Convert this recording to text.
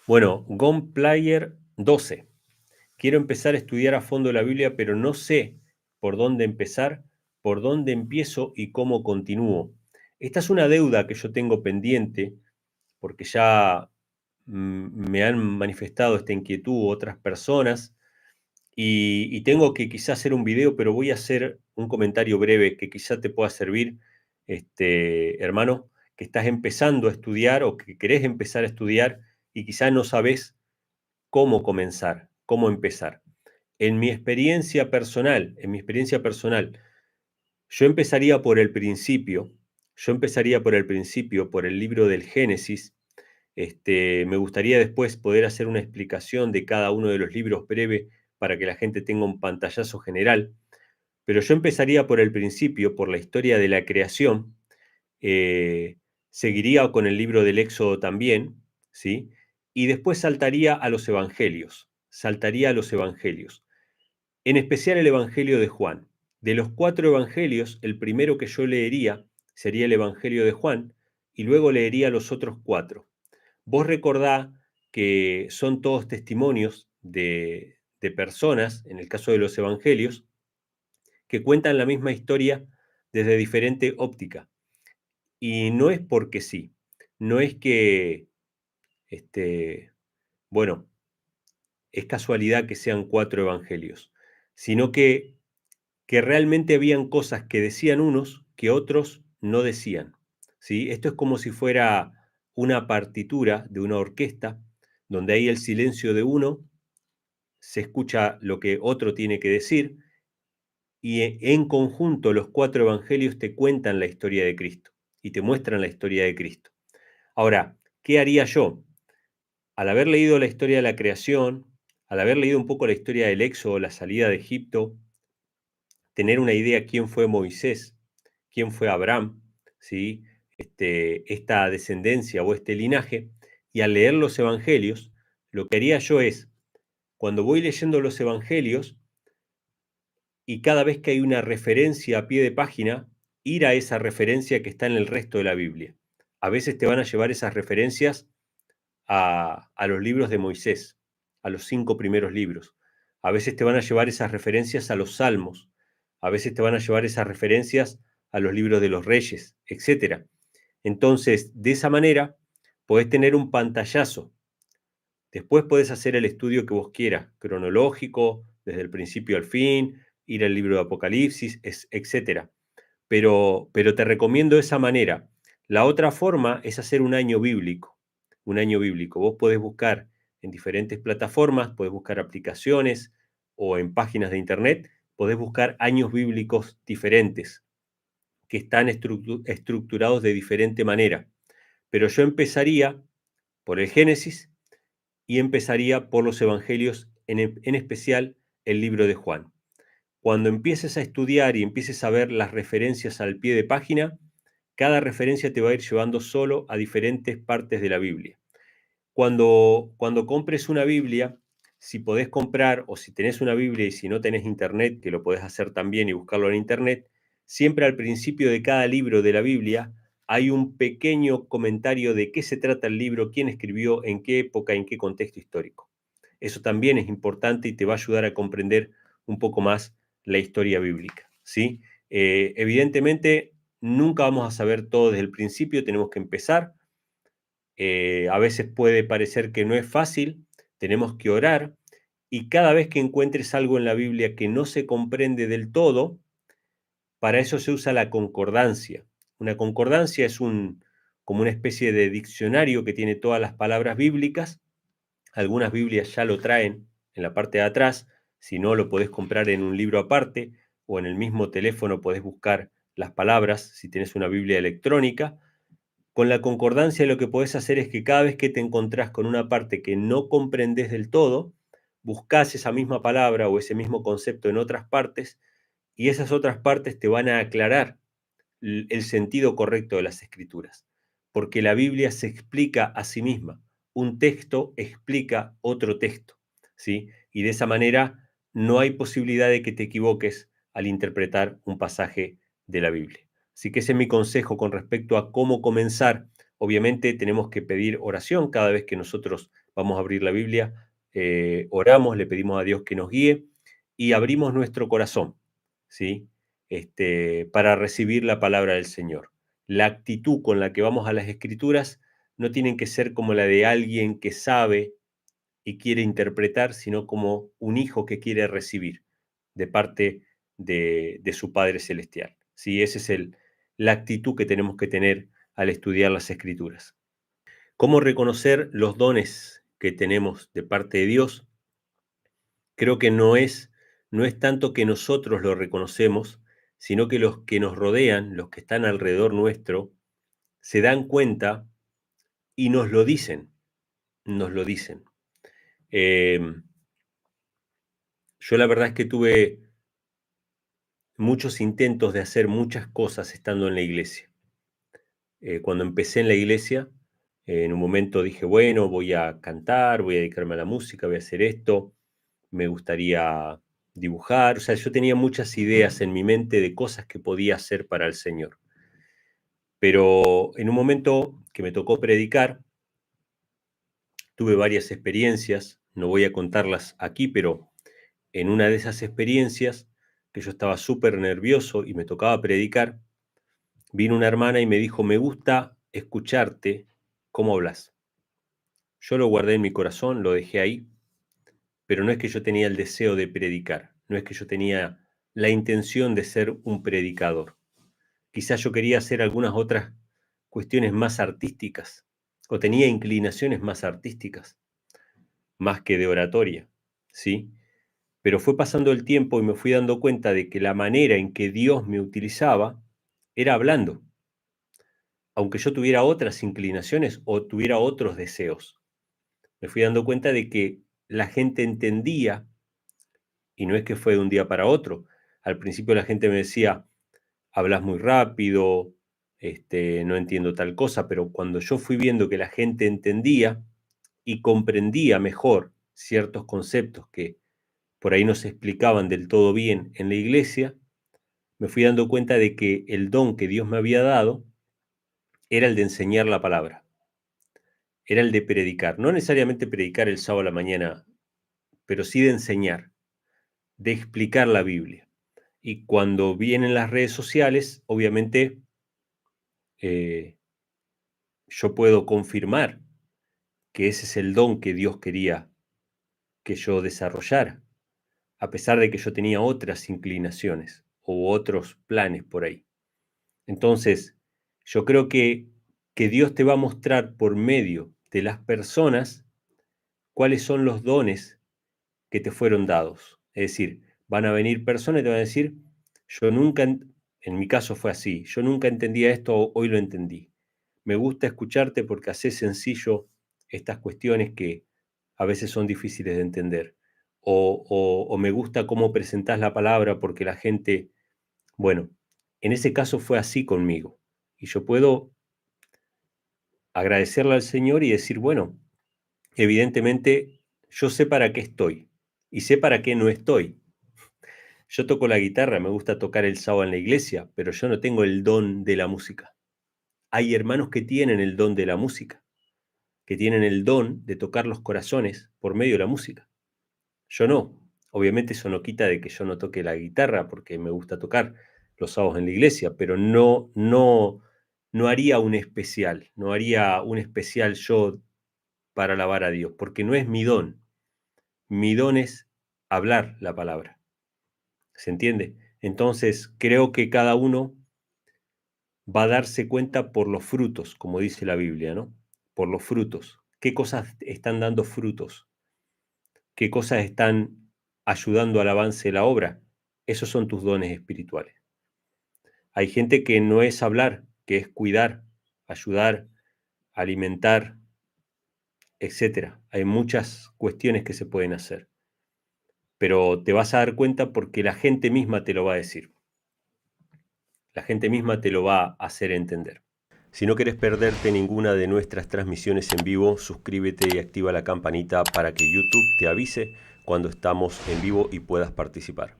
Bueno, Gone Player 12. Quiero empezar a estudiar a fondo la Biblia, pero no sé por dónde empezar, por dónde empiezo y cómo continúo. Esta es una deuda que yo tengo pendiente porque ya me han manifestado esta inquietud otras personas y tengo que quizás hacer un video, pero voy a hacer un comentario breve que quizás te pueda servir, hermano, que estás empezando a estudiar o que querés empezar a estudiar y quizás no sabes cómo comenzar, cómo empezar. En mi experiencia personal, yo empezaría por el principio, por el libro del Génesis. Me gustaría después poder hacer una explicación de cada uno de los libros breve para que la gente tenga un pantallazo general, pero yo empezaría por el principio, por la historia de la creación. eh, Seguiría con el libro del Éxodo también, ¿sí? Y después saltaría a los evangelios, en especial el Evangelio de Juan. De los 4 evangelios, el primero que yo leería sería el Evangelio de Juan y luego leería los otros 4. Vos recordá que son todos testimonios de personas, en el caso de los evangelios, que cuentan la misma historia desde diferente óptica. Y no es porque sí, no es que, este, bueno, es casualidad que sean 4 evangelios, sino que realmente habían cosas que decían unos que otros no decían, ¿sí? Esto es como si fuera una partitura de una orquesta, donde hay el silencio de uno, se escucha lo que otro tiene que decir, y en conjunto los 4 evangelios te cuentan la historia de Cristo y te muestran la historia de Cristo. Ahora, ¿qué haría yo? Al haber leído la historia de la creación, al haber leído un poco la historia del Éxodo, la salida de Egipto, tener una idea quién fue Moisés, quién fue Abraham, ¿sí? Esta descendencia o este linaje, y al leer los evangelios, lo que haría yo es, cuando voy leyendo los evangelios, y cada vez que hay una referencia a pie de página, ir a esa referencia que está en el resto de la Biblia. A veces te van a llevar esas referencias a los libros de Moisés, a los 5 primeros libros. A veces te van a llevar esas referencias a los salmos. A veces te van a llevar esas referencias a los libros de los reyes, etcétera. Entonces, de esa manera, podés tener un pantallazo. Después podés hacer el estudio que vos quieras, cronológico, desde el principio al fin, ir al libro de Apocalipsis, etcétera. Pero te recomiendo esa manera. La otra forma es hacer un año bíblico. Un año bíblico. Vos podés buscar en diferentes plataformas, podés buscar aplicaciones o en páginas de internet, podés buscar años bíblicos diferentes que están estructurados de diferente manera. Pero yo empezaría por el Génesis y empezaría por los evangelios, en especial el libro de Juan. Cuando empieces a estudiar y empieces a ver las referencias al pie de página, cada referencia te va a ir llevando solo a diferentes partes de la Biblia. Cuando compres una Biblia, si podés comprar o si tenés una Biblia y si no tenés internet, que lo podés hacer también y buscarlo en internet, siempre al principio de cada libro de la Biblia hay un pequeño comentario de qué se trata el libro, quién escribió, en qué época, en qué contexto histórico. Eso también es importante y te va a ayudar a comprender un poco más la historia bíblica, ¿sí? Evidentemente, nunca vamos a saber todo desde el principio, tenemos que empezar. A veces puede parecer que no es fácil, tenemos que orar, y cada vez que encuentres algo en la Biblia que no se comprende del todo, para eso se usa la concordancia. Una concordancia es como una especie de diccionario que tiene todas las palabras bíblicas. Algunas Biblias ya lo traen en la parte de atrás, si no lo podés comprar en un libro aparte o en el mismo teléfono podés buscar las palabras si tenés una Biblia electrónica. Con la concordancia lo que podés hacer es que cada vez que te encontrás con una parte que no comprendés del todo, buscás esa misma palabra o ese mismo concepto en otras partes y esas otras partes te van a aclarar el sentido correcto de las escrituras, porque la Biblia se explica a sí misma. Un texto explica otro texto, ¿sí? Y de esa manera no hay posibilidad de que te equivoques al interpretar un pasaje de la Biblia. Así que ese es mi consejo con respecto a cómo comenzar. Obviamente tenemos que pedir oración cada vez que nosotros vamos a abrir la Biblia, oramos, le pedimos a Dios que nos guíe y abrimos nuestro corazón, ¿sí? Para recibir la palabra del Señor. La actitud con la que vamos a las Escrituras no tiene que ser como la de alguien que sabe y quiere interpretar, sino como un hijo que quiere recibir de parte de su Padre Celestial. ¿Sí? Esa es la actitud que tenemos que tener al estudiar las Escrituras. ¿Cómo reconocer los dones que tenemos de parte de Dios? Creo que no es tanto que nosotros lo reconocemos, sino que los que nos rodean, los que están alrededor nuestro, se dan cuenta y nos lo dicen, nos lo dicen. Yo la verdad es que tuve muchos intentos de hacer muchas cosas estando en la iglesia. Cuando empecé en la iglesia, en un momento dije, bueno, voy a cantar, voy a dedicarme a la música, voy a hacer esto, me gustaría dibujar, o sea, yo tenía muchas ideas en mi mente de cosas que podía hacer para el Señor. Pero en un momento que me tocó predicar, tuve varias experiencias, no voy a contarlas aquí, pero en una de esas experiencias, que yo estaba súper nervioso y me tocaba predicar, vino una hermana y me dijo, me gusta escucharte cómo hablas. Yo lo guardé en mi corazón, lo dejé ahí, pero no es que yo tenía el deseo de predicar, no es que yo tenía la intención de ser un predicador. Quizás yo quería hacer algunas otras cuestiones más artísticas, o tenía inclinaciones más artísticas, más que de oratoria, ¿sí? Pero fue pasando el tiempo y me fui dando cuenta de que la manera en que Dios me utilizaba era hablando, aunque yo tuviera otras inclinaciones o tuviera otros deseos. Me fui dando cuenta de que la gente entendía, y no es que fue de un día para otro. Al principio la gente me decía, hablas muy rápido, no entiendo tal cosa, pero cuando yo fui viendo que la gente entendía y comprendía mejor ciertos conceptos que por ahí no se explicaban del todo bien en la iglesia, me fui dando cuenta de que el don que Dios me había dado era el de enseñar la palabra, era el de predicar, no necesariamente predicar el sábado a la mañana, pero sí de enseñar, de explicar la Biblia. Y cuando vienen las redes sociales, obviamente yo puedo confirmar que ese es el don que Dios quería que yo desarrollara, a pesar de que yo tenía otras inclinaciones u otros planes por ahí. Entonces, yo creo que Dios te va a mostrar por medio de las personas cuáles son los dones que te fueron dados. Es decir, van a venir personas y te van a decir, yo nunca, en mi caso fue así, yo nunca entendía esto, hoy lo entendí. Me gusta escucharte porque haces sencillo estas cuestiones que a veces son difíciles de entender. O me gusta cómo presentás la palabra porque la gente, bueno, en ese caso fue así conmigo. Y yo puedo agradecerle al Señor y decir, bueno, evidentemente yo sé para qué estoy y sé para qué no estoy. Yo toco la guitarra, me gusta tocar el sábado en la iglesia, pero yo no tengo el don de la música. Hay hermanos que tienen el don de la música, que tienen el don de tocar los corazones por medio de la música. Yo no. Obviamente eso no quita de que yo no toque la guitarra porque me gusta tocar los sábados en la iglesia, pero no haría un especial, no haría un especial yo para alabar a Dios, porque no es mi don. Mi don es hablar la palabra. ¿Se entiende? Entonces, creo que cada uno va a darse cuenta por los frutos, como dice la Biblia, ¿no? Por los frutos. ¿Qué cosas están dando frutos? ¿Qué cosas están ayudando al avance de la obra? Esos son tus dones espirituales. Hay gente que no es hablar, que es cuidar, ayudar, alimentar, etcétera. Hay muchas cuestiones que se pueden hacer, pero te vas a dar cuenta porque la gente misma te lo va a decir. La gente misma te lo va a hacer entender. Si no querés perderte ninguna de nuestras transmisiones en vivo, suscríbete y activa la campanita para que YouTube te avise cuando estamos en vivo y puedas participar.